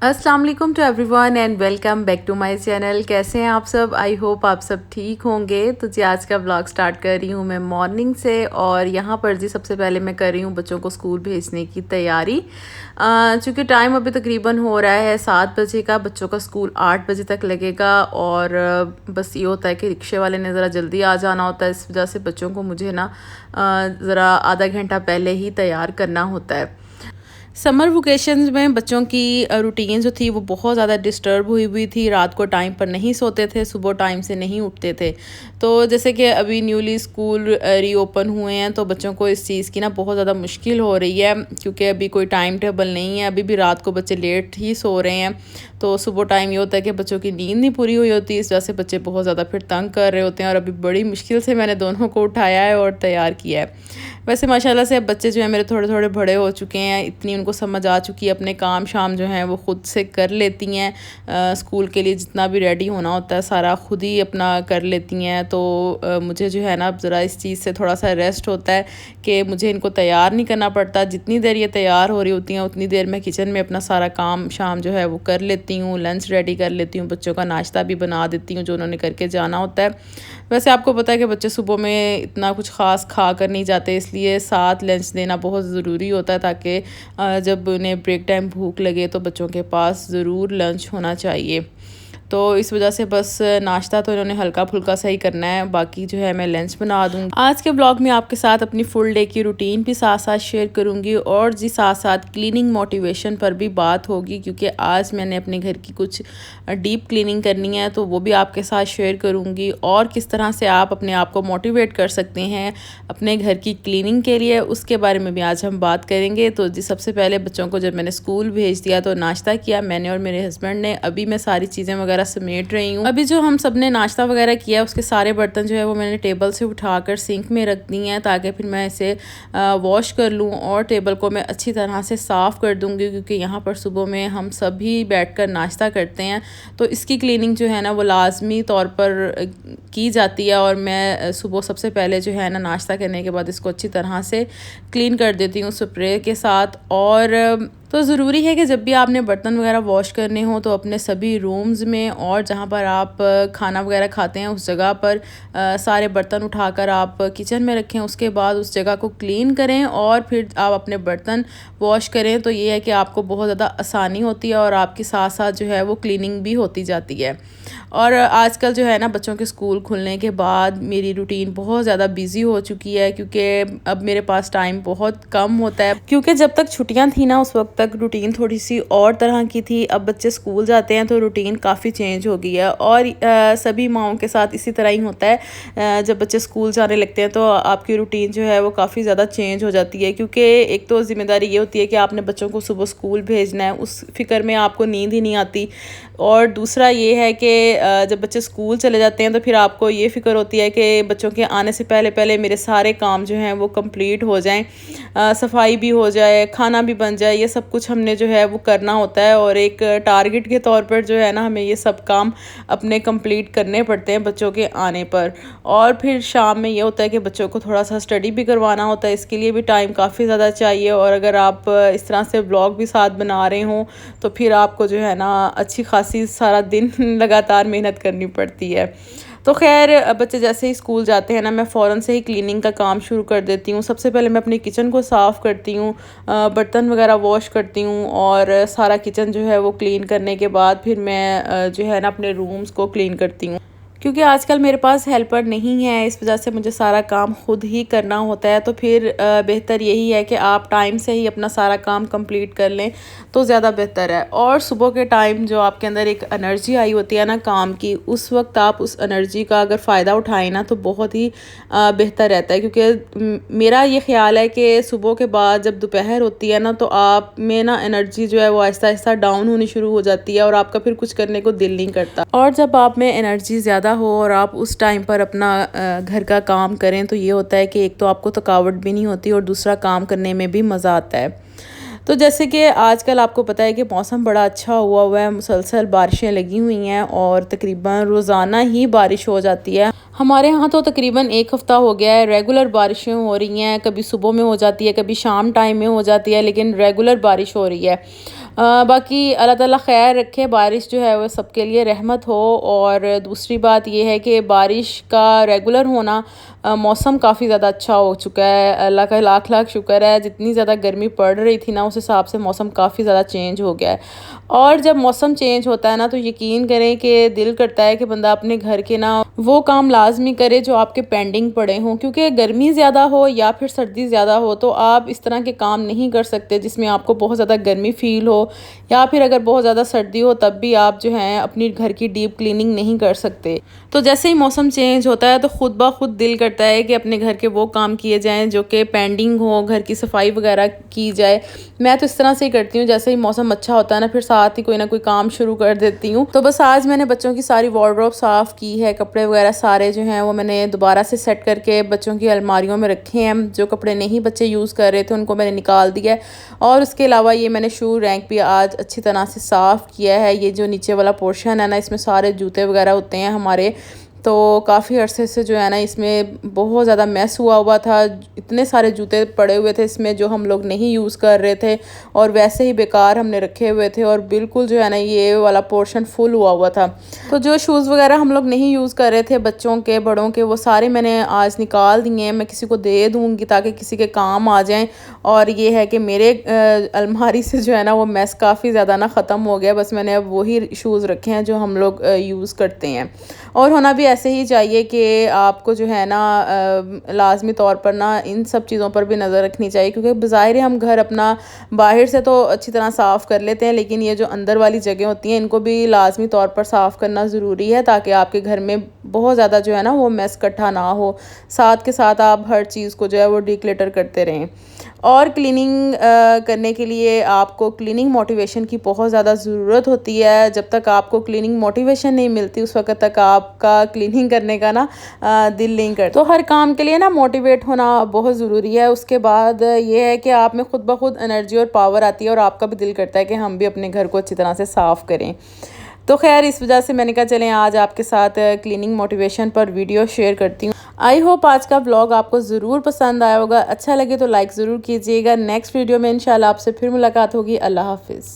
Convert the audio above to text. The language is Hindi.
अस्सलाम वालेकुम to everyone and welcome back to my channel. कैसे हैं आप सब? आई होप आप सब ठीक होंगे। तो जी आज का ब्लॉग स्टार्ट कर रही हूँ मैं मॉर्निंग से, और यहाँ पर जी सबसे पहले मैं कर रही हूँ बच्चों को स्कूल भेजने की तैयारी। चूँकि टाइम अभी तकरीबन हो रहा है 7 बजे का, बच्चों का स्कूल 8 बजे तक लगेगा। और बस ये होता है कि रिक्शे वाले ने ज़रा जल्दी आ जाना होता है, इस वजह से बच्चों को मुझे ना ज़रा आधा घंटा पहले ही तैयार करना होता है। समर वेकेशंस में बच्चों की रूटीन जो थी वो बहुत ज़्यादा डिस्टर्ब हुई थी। रात को टाइम पर नहीं सोते थे, सुबह टाइम से नहीं उठते थे। तो जैसे कि अभी न्यूली स्कूल रीओपन हुए हैं तो बच्चों को इस चीज़ की ना बहुत ज़्यादा मुश्किल हो रही है, क्योंकि अभी कोई टाइम टेबल नहीं है। अभी भी रात को बच्चे लेट ही सो रहे हैं, तो सुबह टाइम ये होता है कि बच्चों की नींद नहीं पूरी हुई होती। इस वजह से बच्चे बहुत ज़्यादा फिर तंग कर रहे होते हैं, और अभी बड़ी मुश्किल से मैंने दोनों को उठाया है और तैयार किया है। वैसे माशाल्लाह से अब बच्चे जो हैं मेरे थोड़े थोड़े बड़े हो चुके हैं, इतनी उनको समझ आ चुकी है, अपने काम शाम जो हैं वो ख़ुद से कर लेती हैं। स्कूल के लिए जितना भी रेडी होना होता है सारा ख़ुद ही अपना कर लेती हैं। तो मुझे जो है ना अब ज़रा इस चीज़ से थोड़ा सा रेस्ट होता है कि मुझे इनको तैयार नहीं करना पड़ता। जितनी देर ये तैयार हो रही होती हैं उतनी देर मैं किचन में अपना सारा काम शाम जो है वो कर लेती हूँ, लंच रेडी कर लेती हूँ, बच्चों का नाश्ता भी बना देती हूँ जो उन्होंने करके जाना होता है। वैसे आपको पता है कि बच्चे सुबह में इतना कुछ ख़ास खा कर नहीं जाते, इसलिए साथ लंच देना बहुत ज़रूरी होता है, ताकि जब उन्हें ब्रेक टाइम भूख लगे तो बच्चों के पास ज़रूर लंच होना चाहिए। तो इस वजह से बस नाश्ता तो इन्होंने हल्का फुल्का सा ही करना है, बाकी जो है मैं लंच बना दूँगी। आज के ब्लॉग में आपके साथ अपनी फुल डे की रूटीन भी साथ साथ शेयर करूँगी, और जी साथ साथ क्लीनिंग मोटिवेशन पर भी बात होगी, क्योंकि आज मैंने अपने घर की कुछ डीप क्लीनिंग करनी है, तो वो भी आपके साथ शेयर करूँगी। और किस तरह से आप अपने आप को मोटिवेट कर सकते हैं अपने घर की क्लीनिंग के लिए, उसके बारे में भी आज हम बात करेंगे। तो जी सबसे पहले बच्चों को जब मैंने स्कूल भेज दिया तो नाश्ता किया मैंने और मेरे हस्बैंड ने। अभी मैं सारी चीज़ें वगैरह समेट रही हूँ। अभी जो हम सब ने नाश्ता वगैरह किया उसके सारे बर्तन जो है वो मैंने टेबल से उठाकर सिंक में रख दी हैं, ताकि फिर मैं इसे वॉश कर लूँ और टेबल को मैं अच्छी तरह से साफ़ कर दूँगी, क्योंकि यहाँ पर सुबह में हम सभी बैठकर नाश्ता करते हैं। तो इसकी क्लीनिंग जो है ना वो लाजमी तौर पर की जाती है, और मैं सुबह सबसे पहले जो है ना नाश्ता करने के बाद इसको अच्छी तरह से क्लीन कर देती हूँ स्प्रे के साथ। और तो ज़रूरी है कि जब भी आपने बर्तन वगैरह वॉश करने हो तो अपने सभी रूम्स में और जहाँ पर आप खाना वगैरह खाते हैं उस जगह पर सारे बर्तन उठाकर आप किचन में रखें। उसके बाद उस जगह को क्लीन करें और फिर आप अपने बर्तन वॉश करें। तो ये है कि आपको बहुत ज़्यादा आसानी होती है और आपके साथ साथ जो है वो क्लीनिंग भी होती जाती है। और आजकल जो है ना बच्चों के स्कूल खुलने के बाद मेरी रूटीन बहुत ज़्यादा बिजी हो चुकी है, क्योंकि अब मेरे पास टाइम बहुत कम होता है। क्योंकि जब तक छुट्टियां थी ना उस वक्त तक रूटीन थोड़ी सी और तरह की थी, अब बच्चे स्कूल जाते हैं तो रूटीन काफ़ी चेंज हो गई है। और सभी माओं के साथ इसी तरह ही होता है, जब बच्चे स्कूल जाने लगते हैं तो आपकी रूटीन जो है वो काफ़ी ज़्यादा चेंज हो जाती है। क्योंकि एक तो ज़िम्मेदारी ये होती है कि आपने बच्चों को सुबह स्कूल भेजना है, उस फिक्र में आपको नींद ही नहीं आती। और दूसरा ये है कि जब बच्चे स्कूल चले जाते हैं तो फिर आपको ये फ़िक्र होती है कि बच्चों के आने से पहले पहले मेरे सारे काम जो हैं वो कंप्लीट हो जाएं, सफाई भी हो जाए, खाना भी बन जाए। ये सब कुछ हमने जो है वो करना होता है, और एक टारगेट के तौर पर जो है ना हमें ये सब काम अपने कंप्लीट करने पड़ते हैं बच्चों के आने पर। और फिर शाम में ये होता है कि बच्चों को थोड़ा सा स्टडी भी करवाना होता है, इसके लिए भी टाइम काफ़ी ज़्यादा चाहिए। और अगर आप इस तरह से व्लॉग भी साथ बना रहे हों तो फिर आपको जो है ना अच्छी खासी सारा दिन लगातार मेहनत करनी पड़ती है। तो खैर बच्चे जैसे ही स्कूल जाते हैं ना मैं फ़ौरन से ही क्लीनिंग का काम शुरू कर देती हूँ। सबसे पहले मैं अपनी किचन को साफ़ करती हूँ, बर्तन वगैरह वॉश करती हूँ, और सारा किचन जो है वो क्लीन करने के बाद फिर मैं जो है ना अपने रूम्स को क्लीन करती हूँ। क्योंकि आजकल मेरे पास हेल्पर नहीं है, इस वजह से मुझे सारा काम खुद ही करना होता है। तो फिर बेहतर यही है कि आप टाइम से ही अपना सारा काम कंप्लीट कर लें तो ज़्यादा बेहतर है। और सुबह के टाइम जो आपके अंदर एक एनर्जी आई होती है ना काम की, उस वक्त आप उस एनर्जी का अगर फ़ायदा उठाएं ना तो बहुत ही बेहतर रहता है। क्योंकि मेरा ये ख्याल है कि सुबह के बाद जब दोपहर होती है ना तो आप में ना एनर्जी जो है वो आहिस्ता आहिस्ता डाउन होनी शुरू हो जाती है, और आपका फिर कुछ करने को दिल नहीं करता। और जब आप में एनर्जी ज़्यादा हो और आप उस टाइम पर अपना घर का काम करें तो ये होता है कि एक तो आपको थकावट भी नहीं होती और दूसरा काम करने में भी मज़ा आता है। तो जैसे कि आजकल आपको पता है कि मौसम बड़ा अच्छा हुआ है, मुसलसल बारिशें लगी हुई हैं और तकरीबन रोज़ाना ही बारिश हो जाती है। हमारे यहाँ तो तकरीबन एक हफ़्ता हो गया है रेगुलर बारिशें हो रही हैं, कभी सुबह में हो जाती है, कभी शाम टाइम में हो जाती है, लेकिन रेगुलर बारिश हो रही है। बाकी अल्लाह ताला खैर रखे, बारिश जो है वो सबके लिए रहमत हो। और दूसरी बात ये है कि बारिश का रेगुलर होना, मौसम काफ़ी ज़्यादा अच्छा हो चुका है, अल्लाह का लाख लाख शुक्र है। जितनी ज़्यादा गर्मी पड़ रही थी ना, उस हिसाब से मौसम काफ़ी ज़्यादा चेंज हो गया है। और जब मौसम चेंज होता है ना, तो यकीन करें कि दिल करता है कि बंदा अपने घर के ना वो काम लाजमी करे जो आपके पेंडिंग पड़े हों, क्योंकि गर्मी ज़्यादा हो या फिर सर्दी ज़्यादा हो तो आप इस तरह के काम नहीं कर सकते जिसमें आपको बहुत ज़्यादा गर्मी फ़ील हो, या फिर अगर बहुत ज़्यादा सर्दी हो तब भी आप जो हैं अपनी घर की डीप क्लीनिंग नहीं कर सकते। तो जैसे ही मौसम चेंज होता है तो खुद ब खुद दिल करता है कि अपने घर के वो काम किए जाएं जो कि पेंडिंग हो, घर की सफाई वगैरह की जाए। मैं तो इस तरह से ही करती हूँ, जैसे ही मौसम अच्छा होता है ना, फिर साथ ही कोई ना कोई काम शुरू कर देती हूँ। तो बस आज मैंने बच्चों की सारी वार्डरोब साफ़ की है, कपड़े वगैरह सारे जो हैं वो मैंने दोबारा से सेट करके बच्चों की अलमारियों में रखे हैं। जो कपड़े नहीं बच्चे यूज़ कर रहे थे उनको मैंने निकाल दिया है। और उसके अलावा ये मैंने शू रैंक भी आज अच्छी तरह से साफ़ किया है। ये जो नीचे वाला पोर्शन है ना, इसमें सारे जूते वगैरह होते हैं हमारे, तो काफ़ी अरसे से जो है ना इसमें बहुत ज़्यादा मैस हुआ था। इतने सारे जूते पड़े हुए थे इसमें जो हम लोग नहीं यूज़ कर रहे थे और वैसे ही बेकार हमने रखे हुए थे, और बिल्कुल जो है ना ये वाला पोर्शन फुल हुआ था। तो जो शूज़ वगैरह हम लोग नहीं यूज़ कर रहे थे बच्चों के बड़ों के, वो सारे मैंने आज निकाल दिए हैं। मैं किसी को दे दूँगी ताकि किसी के काम आ जाएँ। और ये है कि मेरे अलमारी से जो है ना वो मैस काफ़ी ज़्यादा ना ख़त्म हो गया। बस मैंने अब वही शूज़ रखे हैं जो हम लोग यूज़ करते हैं। और होना भी ऐसे ही चाहिए कि आपको जो है ना लाज़मी तौर पर ना इन सब चीज़ों पर भी नज़र रखनी चाहिए, क्योंकि बज़ाहिर हम घर अपना बाहर से तो अच्छी तरह साफ़ कर लेते हैं, लेकिन ये जो अंदर वाली जगह होती हैं इनको भी लाज़मी तौर पर साफ़ करना ज़रूरी है, ताकि आपके घर में बहुत ज़्यादा जो है ना वो मैस इकट्ठा ना हो। साथ के साथ आप हर चीज़ को जो है वो डिक्लेटर करते रहें। और क्लीनिंग करने के लिए आपको क्लीनिंग मोटिवेशन की बहुत ज़्यादा ज़रूरत होती है। जब तक आपको क्लीनिंग मोटिवेशन नहीं मिलती उस वक्त तक आपका क्लीनिंग करने का ना दिल नहीं करता। तो हर काम के लिए ना मोटिवेट होना बहुत ज़रूरी है। उसके बाद ये है कि आप में खुद ब खुद एनर्जी और पावर आती है और आपका भी दिल करता है कि हम भी अपने घर को अच्छी तरह से साफ़ करें। तो खैर इस वजह से मैंने कहा चलें आज आपके साथ क्लीनिंग मोटिवेशन पर वीडियो शेयर करती हूँ। आई होप आज का व्लॉग आपको ज़रूर पसंद आया होगा। अच्छा लगे तो लाइक ज़रूर कीजिएगा। नेक्स्ट वीडियो में इंशाल्लाह आपसे फिर मुलाकात होगी। अल्लाह हाफिज़।